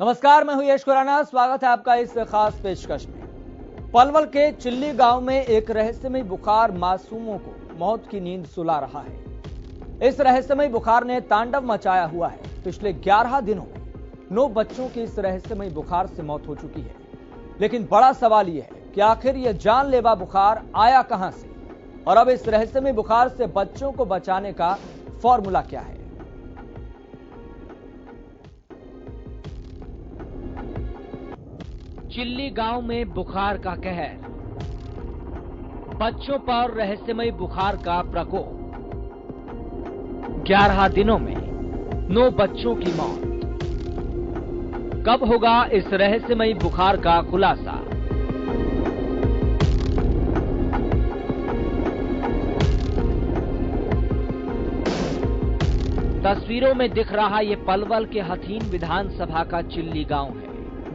नमस्कार, मैं हूं यश खुराना। स्वागत है आपका इस खास पेशकश में। पलवल के चिल्ली गांव में एक रहस्यमय बुखार मासूमों को मौत की नींद सुला रहा है। इस रहस्यमय बुखार ने तांडव मचाया हुआ है। पिछले 11 दिनों में 9 बच्चों की इस रहस्यमय बुखार से मौत हो चुकी है। लेकिन बड़ा सवाल यह है कि आखिर यह जानलेवा बुखार आया कहां से और अब इस रहस्यमय बुखार से बच्चों को बचाने का फॉर्मूला क्या है। चिल्ली गांव में बुखार का कहर, बच्चों पर रहस्यमय बुखार का प्रकोप। 11 दिनों में 9 बच्चों की मौत। कब होगा इस रहस्यमय बुखार का खुलासा? तस्वीरों में दिख रहा ये पलवल के हथीन विधानसभा का चिल्ली गांव है,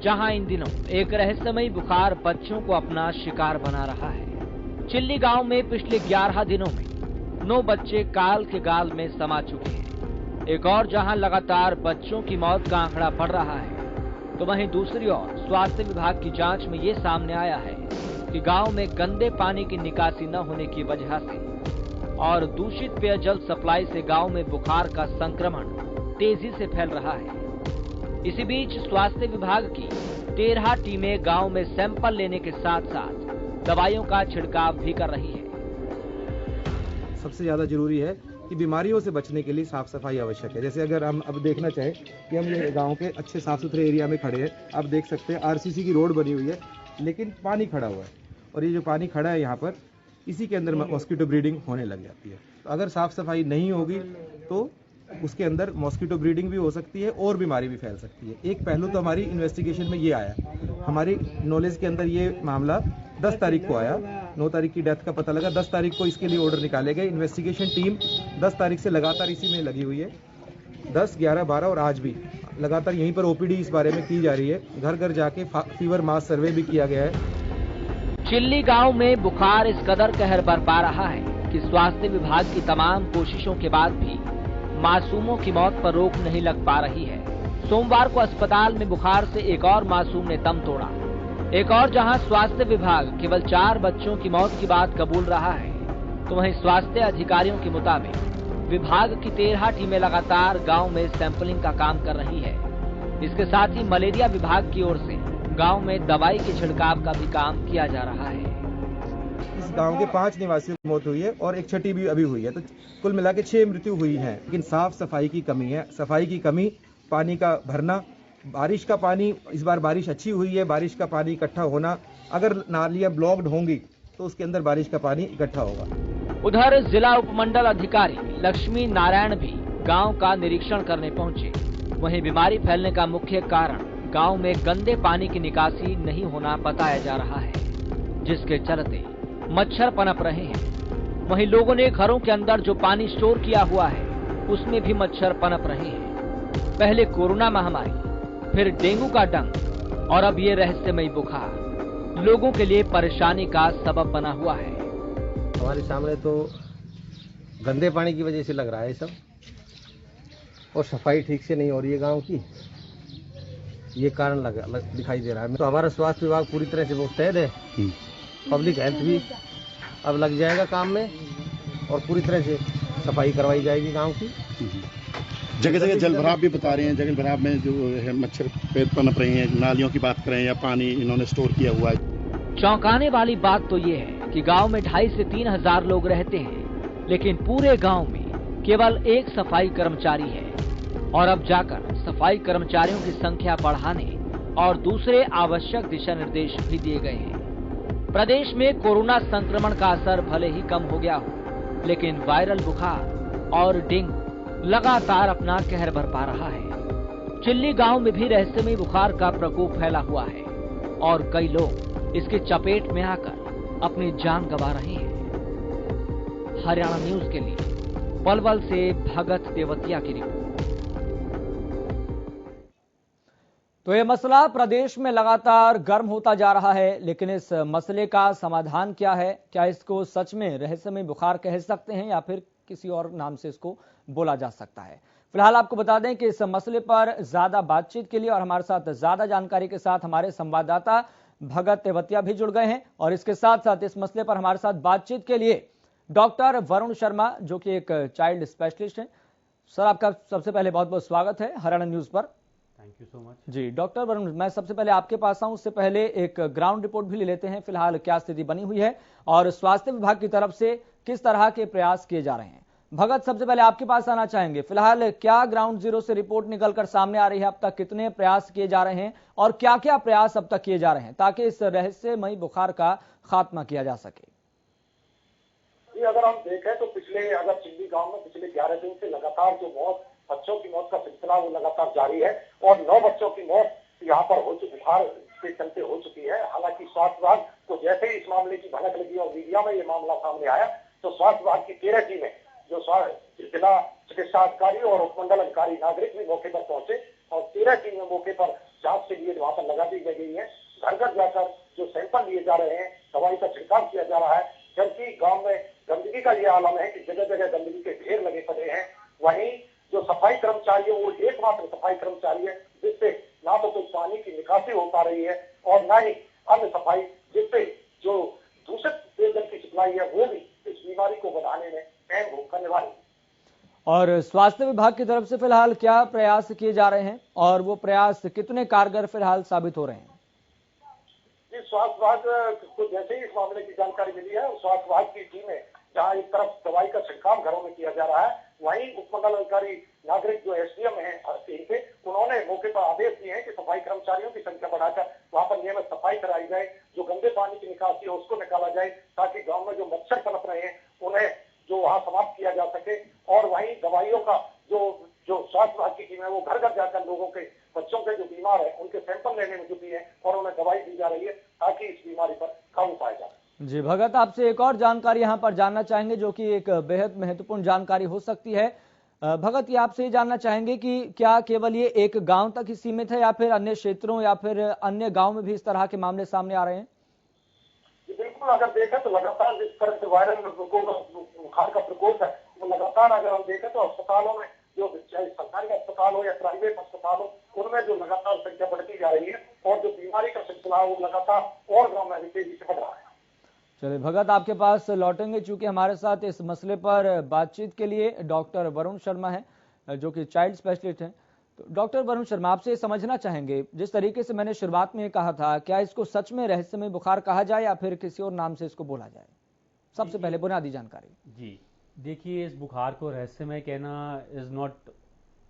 जहां इन दिनों एक रहस्यमय बुखार बच्चों को अपना शिकार बना रहा है। चिल्ली गांव में पिछले 11 दिनों में 9 बच्चे काल के गाल में समा चुके हैं। एक और जहां लगातार बच्चों की मौत का आंकड़ा बढ़ रहा है, तो वहीं दूसरी ओर स्वास्थ्य विभाग की जांच में ये सामने आया है कि गांव में गंदे पानी की निकासी न होने की वजह से और दूषित पेयजल सप्लाई से गांव में बुखार का संक्रमण तेजी से फैल रहा है। इसी बीच स्वास्थ्य विभाग की 13 टीमें गांव में सैंपल लेने के साथ साथ दवाइयों का छिड़काव भी कर रही है। सबसे ज्यादा जरूरी है कि बीमारियों से बचने के लिए साफ सफाई आवश्यक है। जैसे अगर हम अब देखना चाहें कि हम ये गांव के अच्छे साफ सुथरे एरिया में खड़े हैं, आप देख सकते हैं आरसीसी की रोड बनी हुई है, लेकिन पानी खड़ा हुआ है और ये जो पानी खड़ा है यहाँ पर, इसी के अंदर मॉस्किटो ब्रीडिंग होने लग जाती है। तो अगर साफ सफाई नहीं होगी तो उसके अंदर मॉस्किटो ब्रीडिंग भी हो सकती है और बीमारी भी फैल सकती है। एक पहलू तो हमारी इन्वेस्टिगेशन में ये आया, हमारी नॉलेज के अंदर ये मामला 10 तारीख को आया। 9 तारीख की डेथ का पता लगा, 10 तारीख को इसके लिए ऑर्डर निकाले गए। इन्वेस्टिगेशन टीम 10 तारीख से लगातार इसी में लगी हुई है। 10, 11, 12 और आज भी लगातार यहीं पर ओपीडी इस बारे में की जा रही है। घर घर जाके फीवर मास सर्वे भी किया गया है। चिल्ली गांव में बुखार इस कदर कहर बरपा रहा है कि स्वास्थ्य विभाग की तमाम कोशिशों के बाद भी मासूमों की मौत पर रोक नहीं लग पा रही है। सोमवार को अस्पताल में बुखार से एक और मासूम ने दम तोड़ा। एक और जहां स्वास्थ्य विभाग केवल 4 बच्चों की मौत की बात कबूल रहा है, तो वहीं स्वास्थ्य अधिकारियों के मुताबिक विभाग की 13 टीमें लगातार गांव में सैंपलिंग का काम कर रही है। इसके साथ ही मलेरिया विभाग की ओर से गांव में दवाई के छिड़काव का भी काम किया जा रहा है। इस गांव के 5 निवासियों की मौत हुई है और एक छठी भी अभी हुई है, तो कुल मिला के 6 मृत्यु हुई है। लेकिन साफ सफाई की कमी है, सफाई की कमी, पानी का भरना, बारिश का पानी, इस बार बारिश अच्छी हुई है, बारिश का पानी इकट्ठा होना, अगर नालियां ब्लॉक्ड होंगी तो उसके अंदर बारिश का पानी इकट्ठा होगा। उधर जिला उपमंडल अधिकारी लक्ष्मी नारायण भी गांव का निरीक्षण करने पहुंचे। वहीं बीमारी फैलने का मुख्य कारण गांव में गंदे पानी की निकासी नहीं होना बताया जा रहा है, जिसके चलते मच्छर पनप रहे हैं। वहीं लोगों ने घरों के अंदर जो पानी स्टोर किया हुआ है उसमें भी मच्छर पनप रहे हैं। पहले कोरोना महामारी, फिर डेंगू का डंक और अब ये रहस्यमय बुखार लोगों के लिए परेशानी का सबब बना हुआ है। हमारे सामने तो गंदे पानी की वजह से लग रहा है सब, और सफाई ठीक से नहीं हो रही है गांव की, ये कारण दिखाई दे रहा है। तो हमारा स्वास्थ्य विभाग पूरी तरह से मुस्तैद है, पब्लिक हेल्थ भी अब लग जाएगा काम में और पूरी तरह से सफाई करवाई जाएगी गांव की। जगह जगह जल भराव भी बता रहे हैं, जगह भराव में जो है मच्छर पनप रहे हैं। नालियों की बात करें या पानी इन्होंने स्टोर किया हुआ है। चौंकाने वाली बात तो ये है कि गांव में 2,500 से 3,000 लोग रहते हैं, लेकिन पूरे गांव में केवल एक सफाई कर्मचारी है। और अब जाकर सफाई कर्मचारियों की संख्या बढ़ाने और दूसरे आवश्यक दिशा निर्देश भी दिए गए हैं। प्रदेश में कोरोना संक्रमण का असर भले ही कम हो गया हो, लेकिन वायरल बुखार और डेंगू लगातार अपना कहर बरपा रहा है। चिल्ली गांव में भी रहस्यमय बुखार का प्रकोप फैला हुआ है और कई लोग इसके चपेट में आकर अपनी जान गंवा रहे हैं। हरियाणा न्यूज के लिए पलवल से भगत देवतिया की रिपोर्ट। तो ये मसला प्रदेश में लगातार गर्म होता जा रहा है, लेकिन इस मसले का समाधान क्या है? क्या इसको सच में रहस्यमय बुखार कह सकते हैं या फिर किसी और नाम से इसको बोला जा सकता है? फिलहाल आपको बता दें कि इस मसले पर ज्यादा बातचीत के लिए और हमारे साथ ज्यादा जानकारी के साथ हमारे संवाददाता भगत तेवतिया भी जुड़ गए हैं, और इसके साथ साथ इस मसले पर हमारे साथ बातचीत के लिए डॉक्टर वरुण शर्मा जो कि एक चाइल्ड स्पेशलिस्ट हैं। सर, आपका सबसे पहले बहुत बहुत स्वागत है हरियाणा न्यूज पर। Thank you so much. जी डॉक्टर वरुण, मैं सबसे पहले आपके पास आऊं, उससे पहले एक ग्राउंड रिपोर्ट भी ले लेते हैं। फिलहाल क्या स्थिति बनी हुई है और स्वास्थ्य विभाग की तरफ से किस तरह के प्रयास किए जा रहे हैं। भगत, सबसे पहले आपके पास आना चाहेंगे। फिलहाल क्या ग्राउंड जीरो से रिपोर्ट निकलकर सामने आ रही है, अब तक कितने प्रयास किए जा रहे हैं और क्या क्या प्रयास अब तक किए जा रहे हैं ताकि इस रहस्यमयी बुखार का खात्मा किया जा सके। अगर हम देखें तो अगर चिल्ली गांव में पिछले 11 दिन से लगातार जो मौत, बच्चों की मौत का सिलसिला वो लगातार जारी है और 9 बच्चों की मौत यहाँ पर हो चुकी, बुखार के चलते हो चुकी है। हालांकि स्वास्थ्य विभाग को जैसे ही इस मामले की भनक लगी और मीडिया में ये मामला सामने आया तो स्वास्थ्य विभाग की 13 टीमें, जो जिला चिकित्सा अधिकारी और उपमंडल अधिकारी नागरिक भी मौके पर पहुंचे और 13 टीमें मौके पर जांच के लिए वहां पर लगा दी गई है। घर घर जाकर जो सैंपल लिए जा रहे हैं, दवाई का छिड़काव किया जा रहा है, जबकि गांव में गंदगी का ये आलम है कि जगह जगह गंदगी के ढेर लगे पड़े हैं। वहीं जो सफाई कर्मचारी है वो एकमात्र सफाई कर्मचारी है जिससे ना तो कोई पानी की निकासी हो पा रही है और ना ही अन्य सफाई, जिससे जो दूषित पेयजल की सप्लाई है वो भी इस बीमारी को बढ़ाने में अहम भूमिका निभा रही है। और स्वास्थ्य विभाग की तरफ से फिलहाल क्या प्रयास किए जा रहे हैं और वो प्रयास कितने कारगर फिलहाल साबित हो रहे हैं। स्वास्थ्य विभाग को जैसे ही इस मामले की जानकारी मिली है, स्वास्थ्य विभाग की टीमें जहां एक तरफ दवाई का छिड़काव घरों में किया जा रहा है, वहीं उपमंडल अधिकारी नागरिक जो एसडीएम है हर टीम के, उन्होंने मौके पर आदेश दिए हैं कि सफाई कर्मचारियों की संख्या बढ़ाकर वहां पर नियमित सफाई कराई जाए, जो गंदे पानी की निकासी है उसको निकाला जाए ताकि गाँव में जो मच्छर पनप रहे हैं उन्हें जो वहाँ समाप्त किया जा सके। और वहीं दवाइयों का जो स्वास्थ्य विभाग की टीम है वो घर घर जाकर लोगों के, बच्चों के जो बीमार है उनके सैंपल लेने में जुटी है और उन्हें दवाई दी जा रही है ताकि इस बीमारी पर काबू पाया जाए। जी भगत, आपसे एक और जानकारी यहाँ पर जानना चाहेंगे जो कि एक बेहद महत्वपूर्ण जानकारी हो सकती है। भगत, ये आपसे ये जानना चाहेंगे कि क्या केवल ये एक गांव तक ही सीमित है या फिर अन्य क्षेत्रों या फिर अन्य गांव में भी इस तरह के मामले सामने आ रहे हैं। बिल्कुल, अगर देखें तो लगातार जिस तरह से वायरल बुखार का प्रकोप है वो लगातार अगर हम देखें तो अस्पतालों में, जो चाहे सरकारी अस्पताल हो या प्राइवेट अस्पताल हो, उनमें जो लगातार संख्या बढ़ती जा रही है और जो बीमारी का सिलसिला है वो लगातार और गाँव में तेजी से बढ़ रहा है। चलिए भगत, आपके पास लौटेंगे, चूंकि हमारे साथ इस मसले पर बातचीत के लिए डॉक्टर वरुण शर्मा हैं जो कि चाइल्ड स्पेशलिस्ट हैं। तो डॉक्टर वरुण शर्मा, आपसे समझना चाहेंगे, जिस तरीके से मैंने शुरुआत में कहा था, क्या इसको सच में रहस्यमय बुखार कहा जाए या फिर किसी और नाम से इसको बोला जाए। सबसे पहले बुनियादी जानकारी। जी देखिए, इस बुखार को रहस्यमय कहना is not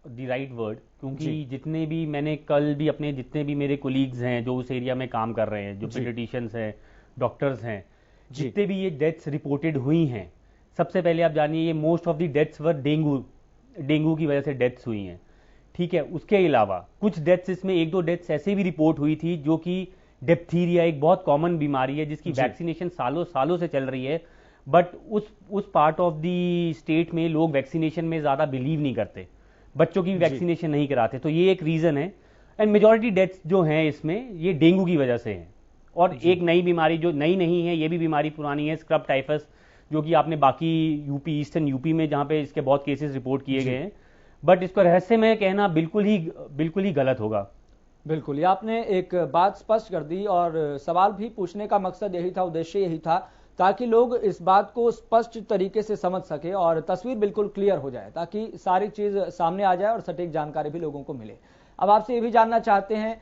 the right word, क्योंकि जितने भी मैंने कल भी अपने जितने भी मेरे कोलीग्स हैं जो उस एरिया में काम कर रहे हैं, जो पीडियाट्रिशियंस हैं, डॉक्टर्स हैं, जितने भी ये डेथ्स रिपोर्टेड हुई हैं, सबसे पहले आप जानिए ये most of the deaths were dengue की वजह से डेथ्स हुई हैं। ठीक है, उसके अलावा कुछ डेथ्स, इसमें 1-2 डेथ्स ऐसे भी रिपोर्ट हुई थी जो कि डिप्थीरिया, एक बहुत कॉमन बीमारी है जिसकी वैक्सीनेशन सालों सालों से चल रही है, बट उस पार्ट ऑफ द स्टेट में लोग वैक्सीनेशन में ज्यादा बिलीव नहीं करते, बच्चों की वैक्सीनेशन नहीं कराते, तो ये एक रीजन है। एंड मेजॉरिटी डेथ्स जो हैं इसमें ये डेंगू की वजह से हैं। और एक नई बीमारी जो नई नहीं है, ये भी बीमारी पुरानी है, स्क्रब टाइफस, जो कि आपने बाकी यूपी, ईस्टर्न यूपी में जहां पे इसके बहुत केसेस रिपोर्ट किए गए हैं, बट इसको रहस्यमय कहना बिल्कुल ही गलत होगा। बिल्कुल, ये आपने एक बात स्पष्ट कर दी और सवाल भी पूछने का मकसद यही था, उद्देश्य यही था, ताकि लोग इस बात को स्पष्ट तरीके से समझ सके और तस्वीर बिल्कुल क्लियर हो जाए, ताकि सारी चीज सामने आ जाए और सटीक जानकारी भी लोगों को मिले। अब आपसे ये भी जानना चाहते हैं,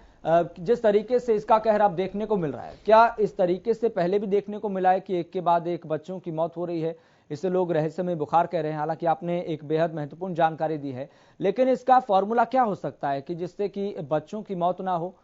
जिस तरीके से इसका कहर अब देखने को मिल रहा है, क्या इस तरीके से पहले भी देखने को मिला है कि एक के बाद एक बच्चों की मौत हो रही है, इसे लोग रहस्यमय बुखार कह रहे हैं। हालांकि आपने एक बेहद महत्वपूर्ण जानकारी दी है, लेकिन इसका फॉर्मूला क्या हो सकता है कि जिससे कि बच्चों की मौत ना हो।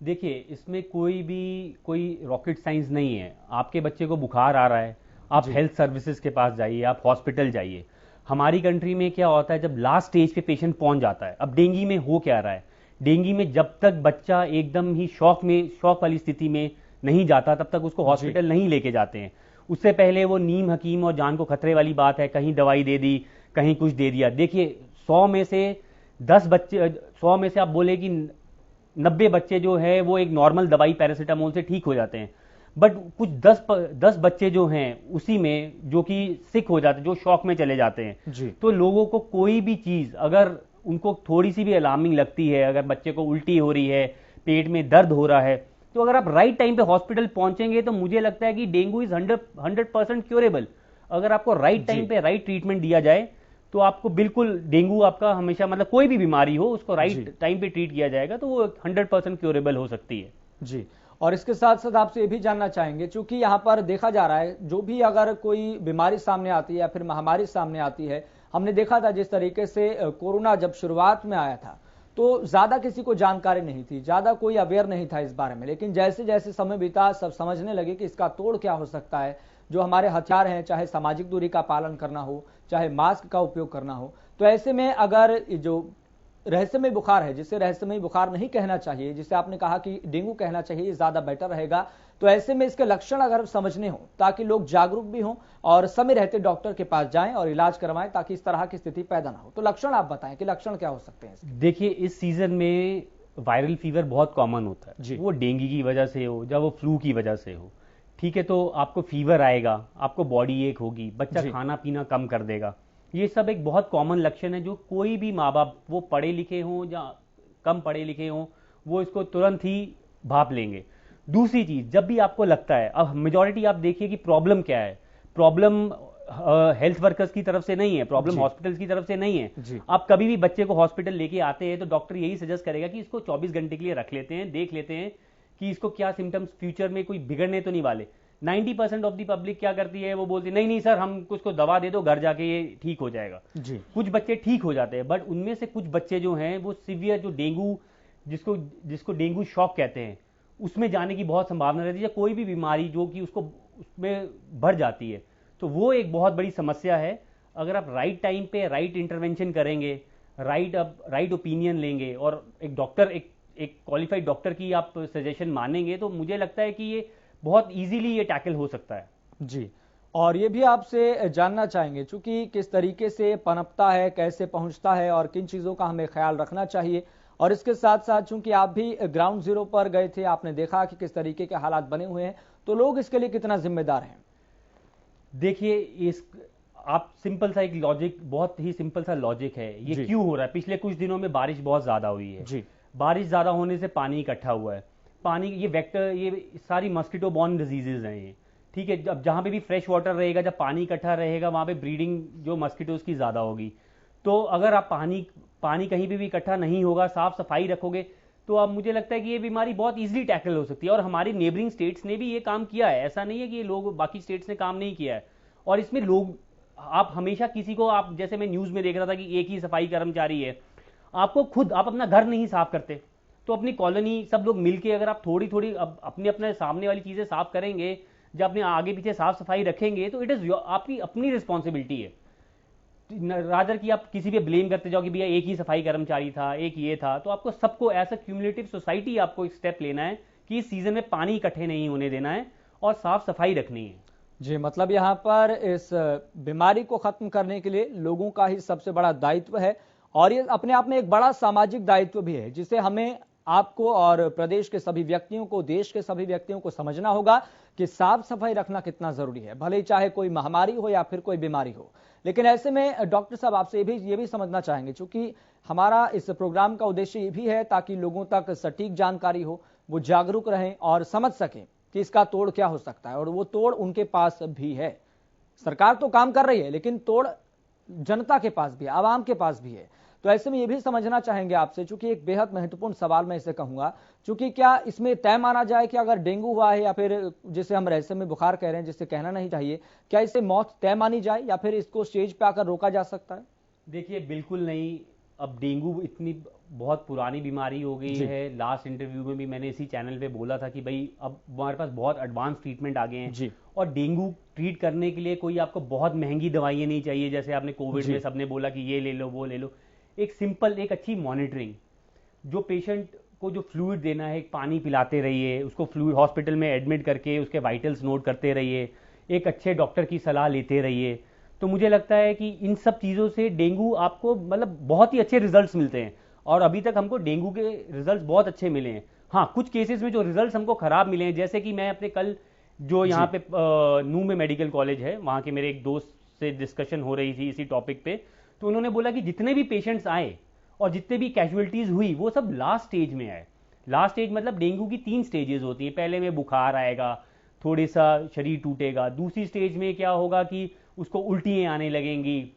देखिए, इसमें कोई रॉकेट साइंस नहीं है। आपके बच्चे को बुखार आ रहा है, आप हेल्थ सर्विसेज के पास जाइए, आप हॉस्पिटल जाइए। हमारी कंट्री में क्या होता है, जब लास्ट स्टेज पे पेशेंट पहुंच जाता है, अब डेंगू में हो क्या रहा है, डेंगू में जब तक बच्चा एकदम ही शॉक वाली स्थिति में नहीं जाता तब तक उसको हॉस्पिटल नहीं लेके जाते हैं। उससे पहले वो नीम हकीम और जान को खतरे वाली बात है, कहीं दवाई दे दी, कहीं कुछ दे दिया। देखिए 100 में से 10 बच्चे, 100 में से आप बोले कि 90 बच्चे जो है वो एक नॉर्मल दवाई पैरासीटामोल से ठीक हो जाते हैं, बट कुछ 10 बच्चे जो हैं उसी में जो कि सिक हो जाते हैं, जो शॉक में चले जाते हैं जी। तो लोगों को कोई भी चीज अगर उनको थोड़ी सी भी अलार्मिंग लगती है, अगर बच्चे को उल्टी हो रही है, पेट में दर्द हो रहा है, तो अगर आप राइट टाइम पे हॉस्पिटल पहुंचेंगे तो मुझे लगता है कि डेंगू इज 100% क्योरेबल। अगर आपको राइट टाइम पे राइट ट्रीटमेंट दिया जाए तो आपको बिल्कुल डेंगू आपका हमेशा, मतलब कोई भी बीमारी हो उसको राइट टाइम पे ट्रीट किया जाएगा तो वो 100% क्योरेबल हो सकती है। जी। और इसके साथ साथ आपसे ये भी जानना चाहेंगे, चूंकि यहाँ पर देखा जा रहा है जो भी अगर कोई बीमारी सामने आती है या फिर महामारी सामने आती है, हमने देखा था जिस तरीके से कोरोना जब शुरुआत में आया था तो ज्यादा किसी को जानकारी नहीं थी, ज्यादा कोई अवेयर नहीं था इस बारे में, लेकिन जैसे जैसे समय बीता सब समझने लगे कि इसका तोड़ क्या हो सकता है, जो हमारे हथियार हैं, चाहे सामाजिक दूरी का पालन करना हो, चाहे मास्क का उपयोग करना हो। तो ऐसे में अगर जो रहस्यमय बुखार है, जिसे रहस्यमय बुखार नहीं कहना चाहिए, जिसे आपने कहा कि डेंगू कहना चाहिए, ज्यादा बेटर रहेगा, तो ऐसे में इसके लक्षण अगर समझने हो ताकि लोग जागरूक भी हों और समय रहते डॉक्टर के पास जाएं और इलाज करवाएं ताकि इस तरह की स्थिति पैदा ना हो, तो लक्षण आप बताएं कि लक्षण क्या हो सकते हैं। देखिए, इस सीजन में वायरल फीवर बहुत कॉमन होता है, वो डेंगू की वजह से हो या वो फ्लू की वजह से हो, ठीक है, तो आपको फीवर आएगा, आपको बॉडी एक होगी, बच्चा खाना पीना कम कर देगा, ये सब एक बहुत कॉमन लक्षण है जो कोई भी माँ बाप, वो पढ़े लिखे हों या कम पढ़े लिखे हों, वो इसको तुरंत ही भाप लेंगे। दूसरी चीज, जब भी आपको लगता है, अब मेजॉरिटी आप देखिए कि प्रॉब्लम क्या है, प्रॉब्लम हेल्थ वर्कर्स की तरफ से नहीं है, प्रॉब्लम हॉस्पिटल्स की तरफ से नहीं है। आप कभी भी बच्चे को हॉस्पिटल लेके आते हैं तो डॉक्टर यही सजेस्ट करेगा कि इसको 24 घंटे के लिए रख लेते हैं, देख लेते हैं कि इसको क्या सिम्टम्स फ्यूचर में कोई बिगड़ने तो नहीं वाले। 90% ऑफ दी पब्लिक क्या करती है, वो बोलती है नहीं नहीं सर, हम उसको दवा दे दो, घर जाके ये ठीक हो जाएगा। कुछ बच्चे ठीक हो जाते हैं, बट उनमें से कुछ बच्चे जो हैं वो सीवियर, जो डेंगू, जिसको डेंगू शॉक कहते हैं, उसमें जाने की बहुत संभावना रहती है। कोई भी बीमारी जो कि उसको उसमें बढ़ जाती है, तो वो एक बहुत बड़ी समस्या है। अगर आप राइट टाइम पे राइट इंटरवेंशन करेंगे, राइट ओपिनियन लेंगे और एक डॉक्टर, एक क्वालिफाइड डॉक्टर की आप सजेशन मानेंगे, तो मुझे लगता है कि ये बहुत इजीली ये टैकल हो सकता है। जी। और ये भी आपसे जानना चाहेंगे, चूंकि किस तरीके से पनपता है, कैसे पहुंचता है और किन चीजों का हमें ख्याल रखना चाहिए, और इसके साथ साथ चूंकि आप भी ग्राउंड जीरो पर गए थे, आपने देखा कि किस तरीके के हालात बने हुए हैं, तो लोग इसके लिए कितना जिम्मेदार हैं। देखिए, आप सिंपल सा एक लॉजिक, बहुत ही सिंपल सा लॉजिक है, ये क्यों हो रहा है। पिछले कुछ दिनों में बारिश बहुत ज्यादा हुई है, बारिश ज्यादा होने से पानी इकट्ठा हुआ है, पानी, ये वेक्टर, ये सारी मस्कीटो बॉर्न डिजीजेज हैं ये, ठीक है। अब जहां पे भी फ्रेश वाटर रहेगा, जब पानी इकट्ठा रहेगा, वहां पे ब्रीडिंग जो मस्कीटोज की ज्यादा होगी। तो अगर आप पानी कहीं पे भी इकट्ठा नहीं होगा, साफ सफाई रखोगे, तो अब मुझे लगता है कि ये बीमारी बहुत इजीली टैकल हो सकती है। और हमारी नेबरिंग स्टेट्स ने भी ये काम किया है, ऐसा नहीं है कि ये लोग, बाकी स्टेट्स ने काम नहीं किया है। और इसमें लोग, आप हमेशा किसी को, आप जैसे मैं न्यूज में देख रहा था कि एक ही सफाई कर्मचारी है, आपको खुद, आप अपना घर नहीं साफ करते, तो अपनी कॉलोनी सब लोग मिलके अगर आप थोड़ी थोड़ी अपने सामने वाली चीजें साफ करेंगे, जब अपने आगे पीछे साफ सफाई रखेंगे, तो इट इज आपकी अपनी रिस्पॉन्सिबिलिटी है। रादर कि आप किसी पे ब्लेम करते जाओ कि भैया एक ही सफाई कर्मचारी था, एक ये था, तो आपको सबको एज अ क्यूमुलेटिव सोसाइटी आपको एक स्टेप लेना है कि इस सीजन में पानी इकट्ठे नहीं होने देना है और साफ सफाई रखनी है। जी, मतलब यहाँ पर इस बीमारी को खत्म करने के लिए लोगों का ही सबसे बड़ा दायित्व है, और ये अपने आप में एक बड़ा सामाजिक दायित्व भी है, जिसे हमें, आपको और प्रदेश के सभी व्यक्तियों को, देश के सभी व्यक्तियों को समझना होगा कि साफ सफाई रखना कितना जरूरी है, भले ही चाहे कोई महामारी हो या फिर कोई बीमारी हो। लेकिन ऐसे में डॉक्टर साहब, आपसे ये भी समझना चाहेंगे, क्योंकि हमारा इस प्रोग्राम का उद्देश्य ये भी है ताकि लोगों तक सटीक जानकारी हो, वो जागरूक रहें और समझ सकें कि इसका तोड़ क्या हो सकता है, और वो तोड़ उनके पास भी है। सरकार तो काम कर रही है, लेकिन तोड़ जनता के पास भी है, आवाम के पास भी है। तो ऐसे में ये भी समझना चाहेंगे आपसे, चूंकि एक बेहद महत्वपूर्ण सवाल मैं इसे कहूंगा, चूंकि क्या इसमें तय माना जाए कि अगर डेंगू हुआ है, या फिर जिसे हम रहस्यमय बुखार कह रहे हैं, जिसे कहना नहीं चाहिए, क्या इसे मौत तय मानी जाए या फिर इसको स्टेज पे आकर रोका जा सकता है? देखिए, बिल्कुल नहीं। अब डेंगू इतनी बहुत पुरानी बीमारी हो गई है। लास्ट इंटरव्यू में भी मैंने इसी चैनल पे बोला था कि भाई अब हमारे पास बहुत एडवांस ट्रीटमेंट आ गए हैं, और डेंगू ट्रीट करने के लिए कोई आपको बहुत महंगी दवाइयां नहीं चाहिए, जैसे आपने कोविड में सबने बोला कि ये ले लो, वो ले लो। एक सिंपल, एक अच्छी मॉनिटरिंग, जो पेशेंट को जो फ्लूइड देना है, पानी पिलाते रहिए, उसको फ्लूइड हॉस्पिटल में एडमिट करके उसके वाइटल्स नोट करते रहिए, एक अच्छे डॉक्टर की सलाह लेते रहिए। तो मुझे लगता है कि इन सब चीज़ों से डेंगू आपको, मतलब बहुत ही अच्छे रिजल्ट्स मिलते हैं, और अभी तक हमको डेंगू के रिजल्ट्स बहुत अच्छे मिले हैं। हाँ, कुछ केसेस में जो रिजल्ट्स हमको खराब मिले हैं, जैसे कि मैं अपने कल जो यहाँ पे नू में मेडिकल कॉलेज है, वहाँ के मेरे एक दोस्त से डिस्कशन हो रही थी इसी टॉपिक पे, तो उन्होंने बोला कि जितने भी पेशेंट्स आए और जितने भी कैजुअलिटीज हुई वो सब लास्ट स्टेज में आए। लास्ट स्टेज मतलब डेंगू की 3 स्टेजेस होती हैं। पहले में बुखार आएगा, थोड़ी सा शरीर टूटेगा, दूसरी स्टेज में क्या होगा कि उसको उल्टियाँ आने लगेंगी,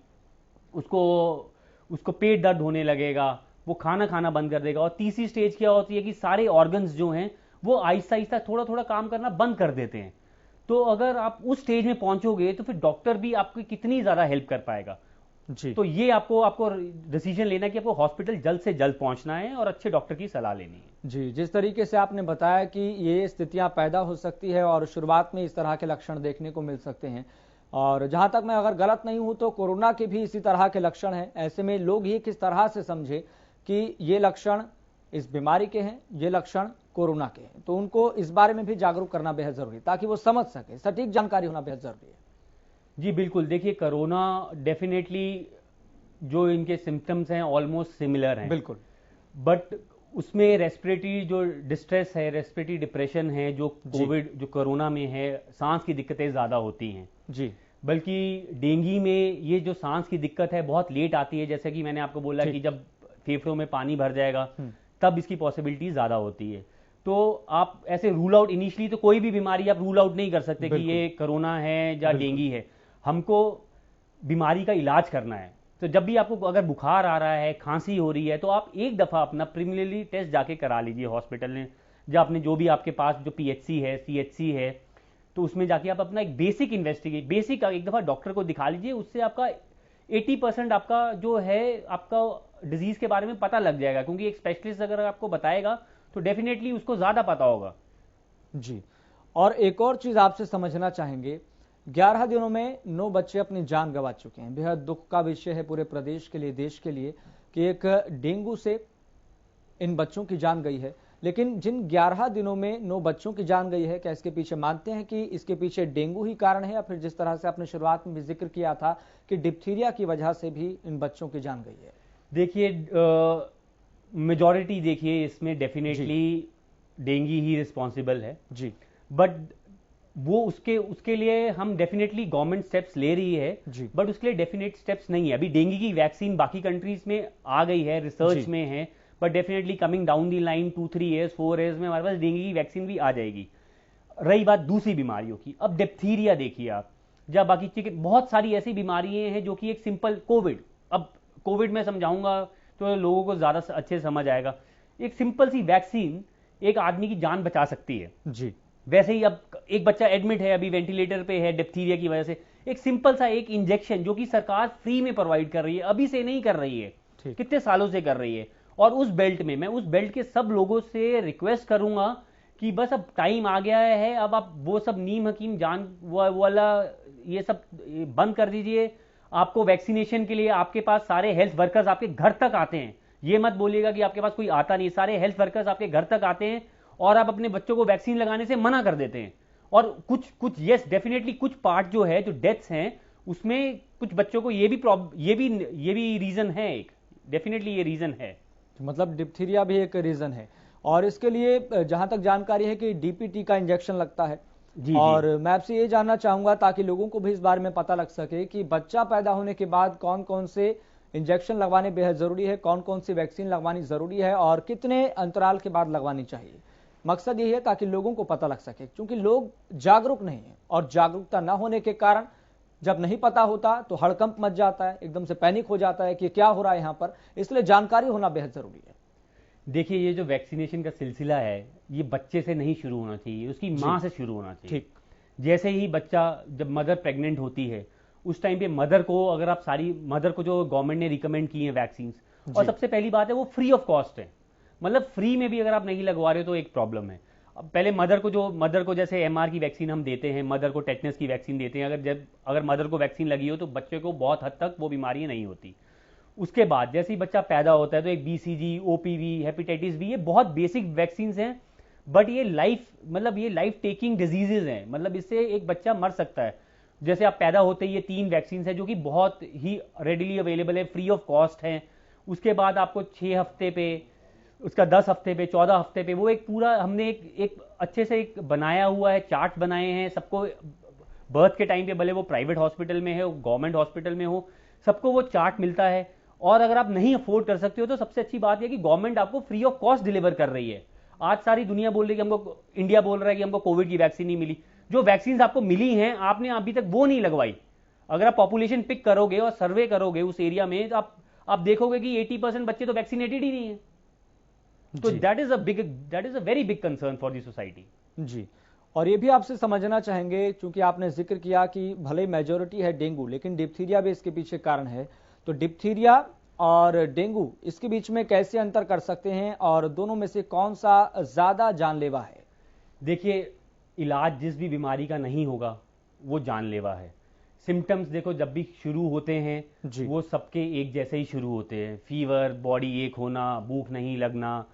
उसको पेट दर्द होने लगेगा, वो खाना खाना बंद कर देगा, और तीसरी स्टेज क्या होती है कि सारे ऑर्गन्स जो हैं वो आहिस्ता आहिस्ता थोड़ा थोड़ा काम करना बंद कर देते हैं। तो अगर आप उस स्टेज में पहुंचोगे तो फिर डॉक्टर भी आपकी कितनी ज्यादा हेल्प कर पाएगा। जी। तो ये आपको डिसीजन लेना है कि आपको हॉस्पिटल जल्द से जल्द पहुंचना है और अच्छे डॉक्टर की सलाह लेनी है। जी, जिस तरीके से आपने बताया कि ये स्थितियां पैदा हो सकती है और शुरुआत में इस तरह के लक्षण देखने को मिल सकते हैं, और जहां तक मैं अगर गलत नहीं हूं तो कोरोना के भी इसी तरह के लक्षण हैं। ऐसे में लोग ये किस तरह से समझे कि ये लक्षण इस बीमारी के हैं, ये लक्षण कोरोना के हैं, तो उनको इस बारे में भी जागरूक करना बेहद जरूरी है ताकि वो समझ सके, सटीक जानकारी होना बेहद जरूरी है। जी बिल्कुल, देखिए कोरोना डेफिनेटली जो इनके सिम्टम्स हैं ऑलमोस्ट सिमिलर हैं, बिल्कुल, बट उसमें रेस्पिरेटरी जो डिस्ट्रेस है, रेस्पिरेटरी डिप्रेशन है, जो कोविड जो कोरोना में है, सांस की दिक्कतें ज्यादा होती हैं जी। बल्कि डेंगू में ये जो सांस की दिक्कत है बहुत लेट आती है। जैसे कि मैंने आपको बोला कि जब फेफड़ों में पानी भर जाएगा तब इसकी पॉसिबिलिटी ज्यादा होती है। तो आप ऐसे रूल आउट इनिशियली तो कोई भी बीमारी आप रूल आउट नहीं कर सकते कि ये कोरोना है या डेंगू है। हमको बीमारी का इलाज करना है। तो जब भी आपको अगर बुखार आ रहा है, खांसी हो रही है, तो आप एक दफा अपना प्रीलिमिनरी टेस्ट जाके करा लीजिए हॉस्पिटल में, जब आपने जो भी आपके पास जो पीएचसी है, सीएचसी है, तो उसमें जाके आप अपना एक बेसिक बेसिक एक दफा डॉक्टर को दिखा लीजिए। उससे आपका 80% आपका जो है आपका डिजीज के बारे में पता लग जाएगा, क्योंकि एक स्पेशलिस्ट अगर आपको बताएगा तो डेफिनेटली उसको ज्यादा पता होगा। जी, और एक और चीज आपसे समझना चाहेंगे, 11 दिनों में 9 बच्चे अपनी जान गंवा चुके हैं। बेहद दुख का विषय है पूरे प्रदेश के लिए, देश के लिए, कि एक डेंगू से इन बच्चों की जान गई है। लेकिन जिन 11 दिनों में 9 बच्चों की जान गई है, क्या इसके पीछे मानते हैं कि इसके पीछे डेंगू ही कारण है, या फिर जिस तरह से आपने शुरुआत में भी जिक्र किया था कि डिप्थीरिया की वजह से भी इन बच्चों की जान गई है? देखिए मेजॉरिटी देखिए इसमें डेफिनेटली डेंगू ही रिस्पॉन्सिबल है जी, बट वो उसके लिए हम डेफिनेटली गवर्नमेंट स्टेप्स ले रही है, बट उसके लिए डेफिनेट स्टेप्स नहीं है। अभी डेंगू की वैक्सीन बाकी कंट्रीज में आ गई है, रिसर्च में है, but definitely coming down the line 2-3 years 4 years में हमारे पास डेंगू की वैक्सीन भी आ जाएगी। रही बात दूसरी बीमारियों की, अब डिप्थीरिया देखिए आप, जब बाकी बहुत सारी ऐसी बीमारियां हैं जो कि एक सिंपल कोविड, अब कोविड में समझाऊंगा तो लोगों को ज्यादा अच्छे समझ आएगा। एक सिंपल सी वैक्सीन एक आदमी की जान बचा सकती है जी। वैसे ही अब एक बच्चा एडमिट है, अभी वेंटिलेटर पे है डिप्थीरिया की वजह से, एक सिंपल सा एक इंजेक्शन जो कि सरकार फ्री में प्रोवाइड कर रही है, अभी से नहीं कर रही है, कितने सालों से कर रही है। और उस बेल्ट में मैं उस बेल्ट के सब लोगों से रिक्वेस्ट करूंगा कि बस अब टाइम आ गया है, अब आप वो सब नीम हकीम जान वाला ये सब बंद कर दीजिए। आपको वैक्सीनेशन के लिए आपके पास सारे हेल्थ वर्कर्स आपके घर तक आते हैं, ये मत बोलिएगा कि आपके पास कोई आता नहीं, सारे हेल्थ वर्कर्स आपके घर तक आते हैं और आप अपने बच्चों को वैक्सीन लगाने से मना कर देते हैं। और कुछ यस डेफिनेटली कुछ पार्ट जो है, जो डेथ्स हैं, उसमें कुछ बच्चों को ये भी रीजन है, एक डेफिनेटली ये रीजन है, मतलब डिप्थीरिया भी एक रीजन है। और इसके लिए जहां तक जानकारी है कि डीपीटी का इंजेक्शन लगता है जी, और मैं आपसे ये जानना चाहूंगा ताकि लोगों को भी इस बारे में पता लग सके कि बच्चा पैदा होने के बाद कौन कौन से इंजेक्शन लगवाने बेहद जरूरी है, कौन कौन सी वैक्सीन लगवानी जरूरी है और कितने अंतराल के बाद लगवानी चाहिए। मकसद यही है ताकि लोगों को पता लग सके, क्योंकि लोग जागरूक नहीं है और जागरूकता न होने के कारण जब नहीं पता होता तो हड़कंप मच जाता है, एकदम से पैनिक हो जाता है कि क्या हो रहा है यहाँ पर। इसलिए जानकारी होना बेहद जरूरी है। देखिए ये जो वैक्सीनेशन का सिलसिला है, ये बच्चे से नहीं शुरू होना चाहिए, उसकी माँ से शुरू होना चाहिए। ठीक, जैसे ही बच्चा, जब मदर प्रेग्नेंट होती है उस टाइम पे मदर को, अगर आप सारी मदर को जो गवर्नमेंट ने रिकमेंड की है वैक्सीन, और सबसे पहली बात है वो फ्री ऑफ कॉस्ट है, मतलब फ्री में भी अगर आप नहीं लगवा रहे हो तो एक प्रॉब्लम है। अब पहले मदर को जैसे एमआर की वैक्सीन हम देते हैं, मदर को टेटनस की वैक्सीन देते हैं, अगर मदर को वैक्सीन लगी हो तो बच्चे को बहुत हद तक वो बीमारियां नहीं होती। उसके बाद जैसे ही बच्चा पैदा होता है तो एक बीसीजी, ओपीवी, हेपेटाइटिस बी, ये बहुत बेसिक वैक्सीन हैं, बट ये लाइफ टेकिंग डिजीजेज हैं, मतलब इससे एक बच्चा मर सकता है। जैसे आप पैदा होते ही ये 3 वैक्सीन है जो कि बहुत ही रेडिली अवेलेबल है, फ्री ऑफ कॉस्ट है। उसके बाद आपको 6 हफ्ते पे उसका 10 हफ्ते पे 14 हफ्ते पे, वो एक पूरा हमने एक अच्छे से एक बनाया हुआ है, चार्ट बनाए हैं सबको। बर्थ के टाइम पे भले वो प्राइवेट हॉस्पिटल में है, गवर्नमेंट हॉस्पिटल में हो, सबको वो चार्ट मिलता है। और अगर आप नहीं अफोर्ड कर सकते हो तो सबसे अच्छी बात यह कि गवर्नमेंट आपको फ्री ऑफ कॉस्ट डिलीवर कर रही है। आज सारी दुनिया बोल रही है कि हमको, इंडिया बोल रहा है कि हमको कोविड की वैक्सीन नहीं मिली। जो वैक्सीन आपको मिली हैं आपने अभी तक वो नहीं लगवाई। अगर आप पॉपुलेशन पिक करोगे और सर्वे करोगे उस एरिया में तो आप देखोगे कि 80% बच्चे तो वैक्सीनेटेड ही नहीं है। तो that is a very big concern for the society. जी, और ये भी आपसे समझना चाहेंगे, क्योंकि आपने जिक्र किया कि भले मेजोरिटी है डेंगू, लेकिन डिप्थीरिया भी इसके पीछे कारण है। तो डिप्थीरिया और डेंगू, इसके बीच में कैसे अंतर कर सकते हैं और दोनों में से कौन सा ज्यादा जानलेवा है? देखिए, इलाज जिस भी बीमारी का नहीं होगा वो जानलेवा है। सिम्टम्स देखो जब भी शुरू होते हैं वो सबके एक जैसे ही शुरू होते हैं। फीवर, बॉडी एक होना, भूख नहीं लगना,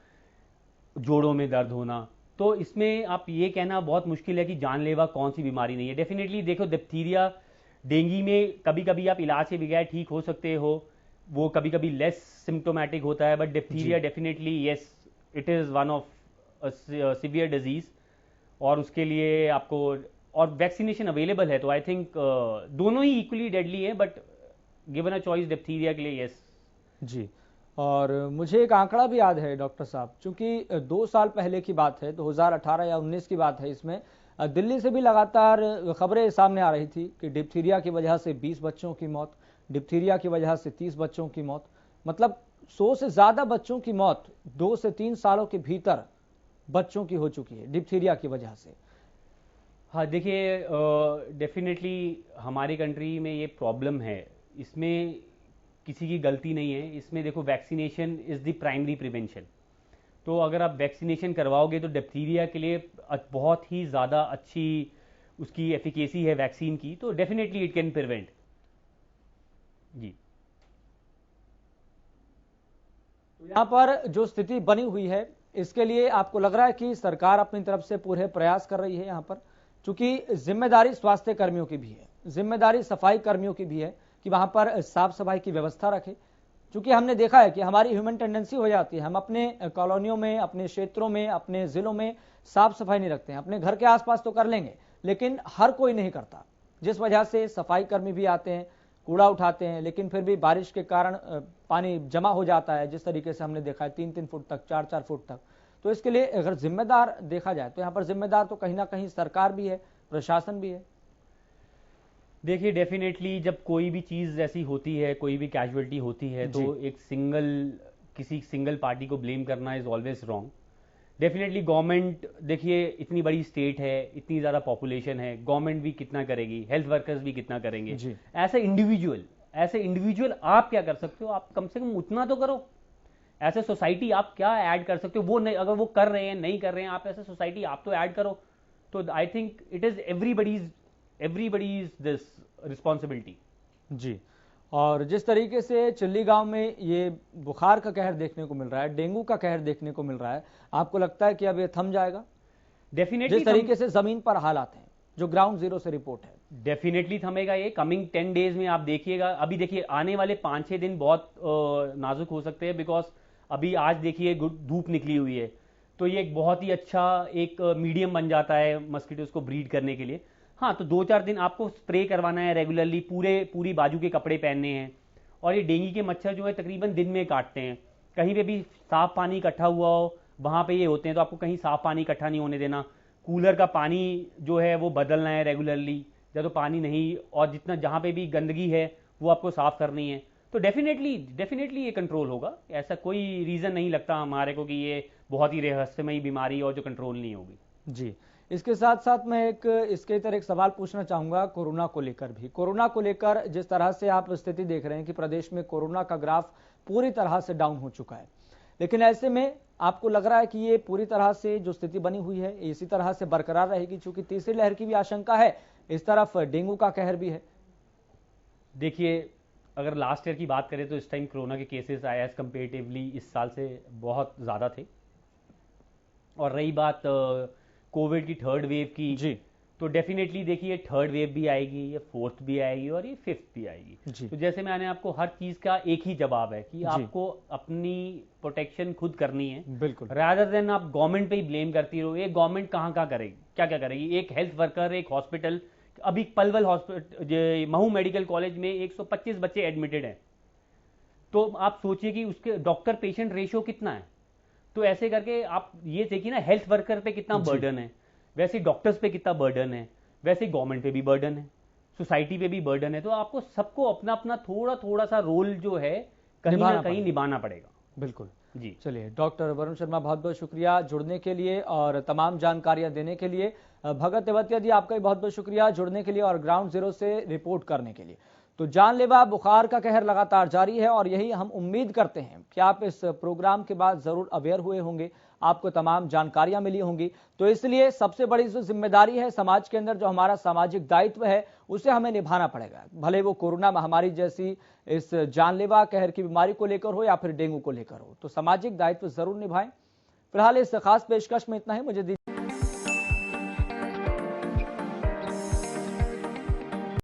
जोड़ों में दर्द होना। तो इसमें आप ये कहना बहुत मुश्किल है कि जानलेवा कौन सी बीमारी नहीं है। डेफिनेटली देखो, डिप्थीरिया, डेंगू में कभी कभी आप इलाज के बगैर ठीक हो सकते हो, वो कभी कभी लेस सिम्टोमेटिक होता है। But diphtheria definitely yes, it is one of severe disease, और उसके लिए आपको और वैक्सीनेशन अवेलेबल है। तो आई थिंक दोनों ही इक्वली डेडली है, but given a choice diphtheria के लिए यस। जी, और मुझे एक आंकड़ा भी याद है डॉक्टर साहब, क्योंकि 2 साल पहले की बात है, 2018 या 19 की बात है। इसमें दिल्ली से भी लगातार खबरें सामने आ रही थी कि डिप्थीरिया की वजह से 20 बच्चों की मौत, डिप्थीरिया की वजह से 30 बच्चों की मौत। मतलब 100 से ज्यादा बच्चों की मौत 2 से 3 सालों के भीतर बच्चों की हो चुकी है डिप्थीरिया की वजह से। हाँ, देखिए, डेफिनेटली हमारी कंट्री में ये प्रॉब्लम है, इसमें किसी की गलती नहीं है। इसमें देखो, vaccination is the primary prevention. तो अगर आप वैक्सीनेशन करवाओगे तो डिप्थीरिया के लिए बहुत ही ज़्यादा अच्छी उसकी एफिकेसी है वैक्सीन की, तो डेफिनेटली इट कैन प्रिवेंट। जी, तो यहाँ पर जो स्थिति बनी हुई है, इसके लिए आपको लग रहा है कि सरकार अपनी तरफ से पूरे प्रयास कर रही है यहाँ पर? क्योंकि जिम्मेदारी स्वास्थ्य कर्मियों की भी है, जिम्मेदारी सफाई कर्मियों की भी है कि वहां पर साफ सफाई की व्यवस्था रखें। क्योंकि हमने देखा है कि हमारी ह्यूमन टेंडेंसी हो जाती है, हम अपने कॉलोनियों में, अपने क्षेत्रों में, अपने जिलों में साफ सफाई नहीं रखते हैं। अपने घर के आसपास तो कर लेंगे, लेकिन हर कोई नहीं करता, जिस वजह से सफाई कर्मी भी आते हैं, कूड़ा उठाते हैं, लेकिन फिर भी बारिश के कारण पानी जमा हो जाता है। जिस तरीके से हमने देखा है 3-3 फुट तक, 4-4 फुट तक। तो इसके लिए अगर जिम्मेदार देखा जाए तो यहाँ पर जिम्मेदार तो कहीं ना कहीं सरकार भी है, प्रशासन भी है। देखिए, डेफिनेटली जब कोई भी चीज़ ऐसी होती है, कोई भी कैजुअलिटी होती है, तो एक किसी सिंगल पार्टी को ब्लेम करना is always wrong. Definitely government, देखिए इतनी बड़ी स्टेट है, इतनी ज़्यादा पॉपुलेशन है, गवर्नमेंट भी कितना करेगी, हेल्थ वर्कर्स भी कितना करेंगे। ऐसे इंडिविजुअल आप क्या कर सकते हो? आप कम से कम उतना तो करो। ऐसे सोसाइटी आप क्या ऐड कर सकते हो? वो नहीं, अगर वो कर रहे हैं, नहीं कर रहे हैं, आप ऐसे सोसाइटी आप तो ऐड करो। तो I think it is everybody's this responsibility. जी, और जिस तरीके से चिल्ली गांव में ये बुखार का कहर देखने को मिल रहा है, डेंगू का कहर देखने को मिल रहा है, आपको लगता है कि अब ये थम जाएगा? डेफिनेटली, जिस तरीके से जमीन पर हालात हैं, जो ग्राउंड जीरो से रिपोर्ट है, डेफिनेटली थमेगा ये। कमिंग 10 डेज में आप देखिएगा। अभी देखिए, आने वाले 5-6 दिन बहुत नाजुक हो सकते हैं, बिकॉज अभी आज देखिए धूप निकली हुई है, तो ये एक बहुत ही अच्छा एक मीडियम बन जाता है मस्कीटोज को ब्रीड करने के लिए। हाँ, तो 2-4 दिन आपको स्प्रे करवाना है रेगुलरली, पूरी बाजू के कपड़े पहनने हैं। और ये डेंगू के मच्छर जो है तकरीबन दिन में काटते हैं। कहीं पे भी साफ पानी इकट्ठा हुआ हो वहाँ पे ये होते हैं, तो आपको कहीं साफ पानी इकट्ठा नहीं होने देना। कूलर का पानी जो है वो बदलना है रेगुलरली, या तो पानी नहीं, और जितना जहाँ पे भी गंदगी है वो आपको साफ करनी है। तो डेफिनेटली ये कंट्रोल होगा। ऐसा कोई रीज़न नहीं लगता हमारे को कि ये बहुत ही रहस्यमयी बीमारी और जो कंट्रोल नहीं होगी। जी, इसके साथ साथ मैं इसके तरह एक सवाल पूछना चाहूंगा कोरोना को लेकर भी। कोरोना को लेकर जिस तरह से आप स्थिति देख रहे हैं कि प्रदेश में कोरोना का ग्राफ पूरी तरह से डाउन हो चुका है, लेकिन ऐसे में आपको लग रहा है कि ये पूरी तरह से जो स्थिति बनी हुई है इसी तरह से बरकरार रहेगी? क्योंकि तीसरी लहर की भी आशंका है, इस तरफ डेंगू का कहर भी है। देखिए, अगर लास्ट ईयर की बात करें तो इस टाइम कोरोना के केसेस एज कंपेरेटिवली इस साल से बहुत ज़्यादा थे। और रही बात कोविड की 3rd वेव की, जी, तो डेफिनेटली देखिए थर्ड वेव भी आएगी, ये फोर्थ भी आएगी और ये फिफ्थ भी आएगी। तो जैसे मैंने आपको हर चीज का एक ही जवाब है कि आपको अपनी प्रोटेक्शन खुद करनी है, बिल्कुल, रादर देन आप गवर्नमेंट पे ही ब्लेम करती रहो। ये गवर्नमेंट कहाँ करेगी, क्या करेगी? एक हेल्थ वर्कर, एक हॉस्पिटल, अभी Palwal hospital, Mhow medical college में 125 बच्चे एडमिटेड हैं, तो आप सोचिए कि उसके डॉक्टर पेशेंट रेशियो कितना है। तो ऐसे करके आप ये देखिए ना, हेल्थ वर्कर पे कितना बर्डन है, वैसे डॉक्टर्स पे कितना बर्डन है, वैसे गवर्नमेंट पे भी बर्डन है, सोसाइटी पे भी बर्डन है। तो आपको सबको अपना अपना थोड़ा थोड़ा सा रोल जो है कहीं ना कहीं निभाना पड़ेगा। बिल्कुल जी, चलिए डॉक्टर वरुण शर्मा, बहुत बहुत शुक्रिया जुड़ने के लिए और तमाम जानकारियां देने के लिए। भगत तेवतिया जी, आपका भी बहुत बहुत शुक्रिया जुड़ने के लिए और ग्राउंड जीरो से रिपोर्ट करने के लिए। तो जानलेवा बुखार का कहर लगातार जारी है और यही हम उम्मीद करते हैं कि आप इस प्रोग्राम के बाद जरूर अवेयर हुए होंगे, आपको तमाम जानकारियां मिली होंगी। तो इसलिए सबसे बड़ी जो जिम्मेदारी है समाज के अंदर, जो हमारा सामाजिक दायित्व है, उसे हमें निभाना पड़ेगा, भले वो कोरोना महामारी जैसी इस जानलेवा कहर की बीमारी को लेकर हो या फिर डेंगू को लेकर हो। तो सामाजिक दायित्व जरूर निभाएं। फिलहाल इस खास पेशकश में इतना ही, मुझे दीजिए।